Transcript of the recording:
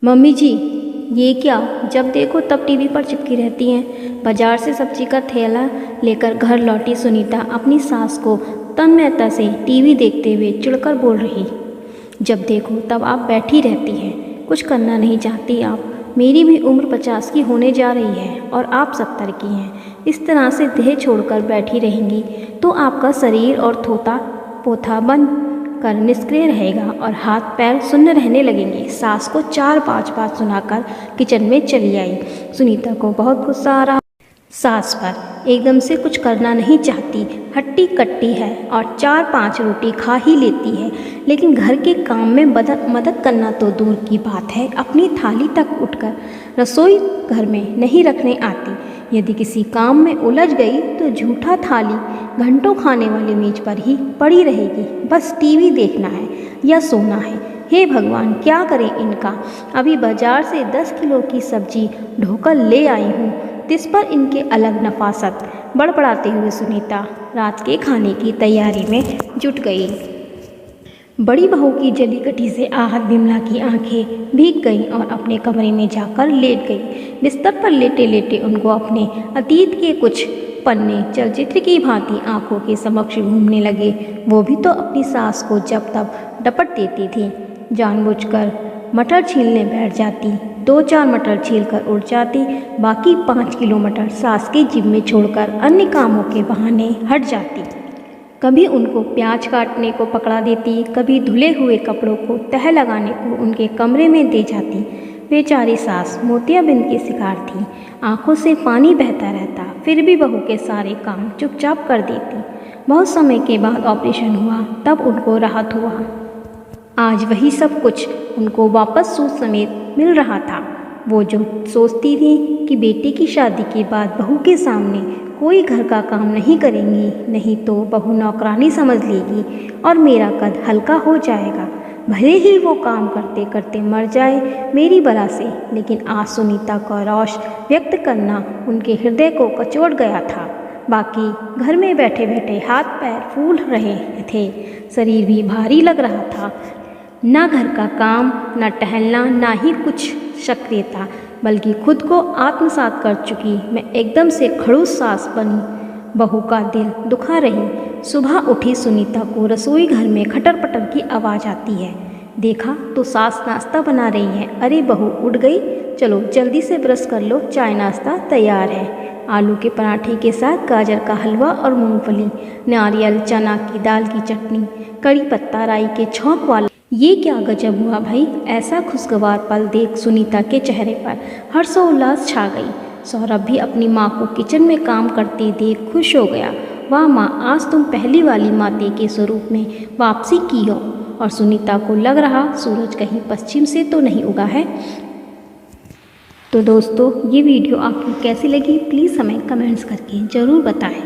Mummy जी, ये क्या? जब देखो तब टीवी पर चिपकी रहती हैं। बाजार से सब्जी का थैला लेकर घर लौटी सुनीता अपनी सास को तन्मयता से टीवी देखते हुए चिढ़कर बोल रही। जब देखो तब आप बैठी रहती हैं, कुछ करना नहीं चाहती आप। मेरी भी उम्र 50 की होने जा रही है और आप 70 की हैं। इस तरह से देह छोड़कर बैठी रहेंगी तो आपका शरीर और थोथा पोथा बन कर निष्क्रिय रहेगा और हाथ पैर सुन्न रहने लगेंगे। सास को 4-5 बात सुनाकर किचन में चली आई। सुनीता को बहुत गुस्सा आ रहा सास पर। एकदम से कुछ करना नहीं चाहती, हट्टी कट्टी है और 4-5 रोटी खा ही लेती है, लेकिन घर के काम में मदद करना तो दूर की बात है, अपनी थाली तक उठकर रसोई घर में नहीं रखने आती। यदि किसी काम में उलझ गई तो झूठा थाली घंटों खाने वाली मेज पर ही पड़ी रहेगी। बस टीवी देखना है या सोना है। हे भगवान, क्या करें इनका। अभी बाजार से 10 किलो की सब्जी ढोकर ले आई हूँ, जिस पर इनके अलग नफासत। बड़बड़ाते हुए सुनीता रात के खाने की तैयारी में जुट गई। बड़ी बहू की जली कटी से आहत बिमला की आंखें भीग गईं और अपने कमरे में जाकर लेट गई। बिस्तर पर लेटे लेटे उनको अपने अतीत के कुछ पन्ने चलचित्र की भांति आंखों के समक्ष घूमने लगे। वो भी तो अपनी सास को जब तब डपट देती थी, जानबूझकर मटर छीलने बैठ जाती, 2-4 मटर छील कर उड़ जाती, बाकी 5 किलो मटर सास के जिम में छोड़कर अन्य कामों के बहाने हट जाती। कभी उनको प्याज काटने को पकड़ा देती, कभी धुले हुए कपड़ों को तह लगाने को उनके कमरे में दे जाती। बेचारी सास मोतियाबिंद की शिकार थी, आंखों से पानी बहता रहता, फिर भी बहू के सारे काम चुपचाप कर देती। बहुत समय के बाद ऑपरेशन हुआ, तब उनको राहत हुआ। आज वही सब कुछ उनको वापस सूद समेत मिल रहा था। वो जो सोचती थी कि बेटे की शादी के बाद बहू के सामने कोई घर का काम नहीं करेंगी, नहीं तो बहू नौकरानी समझ लेगी और मेरा कद हल्का हो जाएगा, भले ही वो काम करते करते मर जाए मेरी बला से। लेकिन आज सुनीता का रोष व्यक्त करना उनके हृदय को कचोट गया था। बाकी घर में बैठे बैठे हाथ पैर फूल रहे थे, शरीर भी भारी लग रहा था। ना घर का काम, ना टहलना, ना ही कुछ सक्रियता, बल्कि खुद को आत्मसात कर चुकी मैं एकदम से खड़ूस सास बनी। बहू का दिल दुखा रही। सुबह उठी सुनीता को रसोई घर में खटर पटर की आवाज़ आती है। देखा तो सास नाश्ता बना रही है। अरे बहू, उठ गई? चलो जल्दी से ब्रश कर लो, चाय नाश्ता तैयार है। आलू के पराठे के साथ गाजर का हलवा और मूंगफली, नारियल, चना की दाल की चटनी, कड़ी पत्ता, राई के छौंक वाला। ये क्या गजब हुआ भाई। ऐसा खुशगवार पल देख सुनीता के चेहरे पर हर्षोल्लास छा गई। सौरभ भी अपनी माँ को किचन में काम करते देख खुश हो गया। वाह माँ, आज तुम पहली वाली माते के स्वरूप में वापसी की हो। और सुनीता को लग रहा सूरज कहीं पश्चिम से तो नहीं उगा है। तो दोस्तों, ये वीडियो आपको कैसी लगी प्लीज़ हमें कमेंट्स करके ज़रूर बताएं।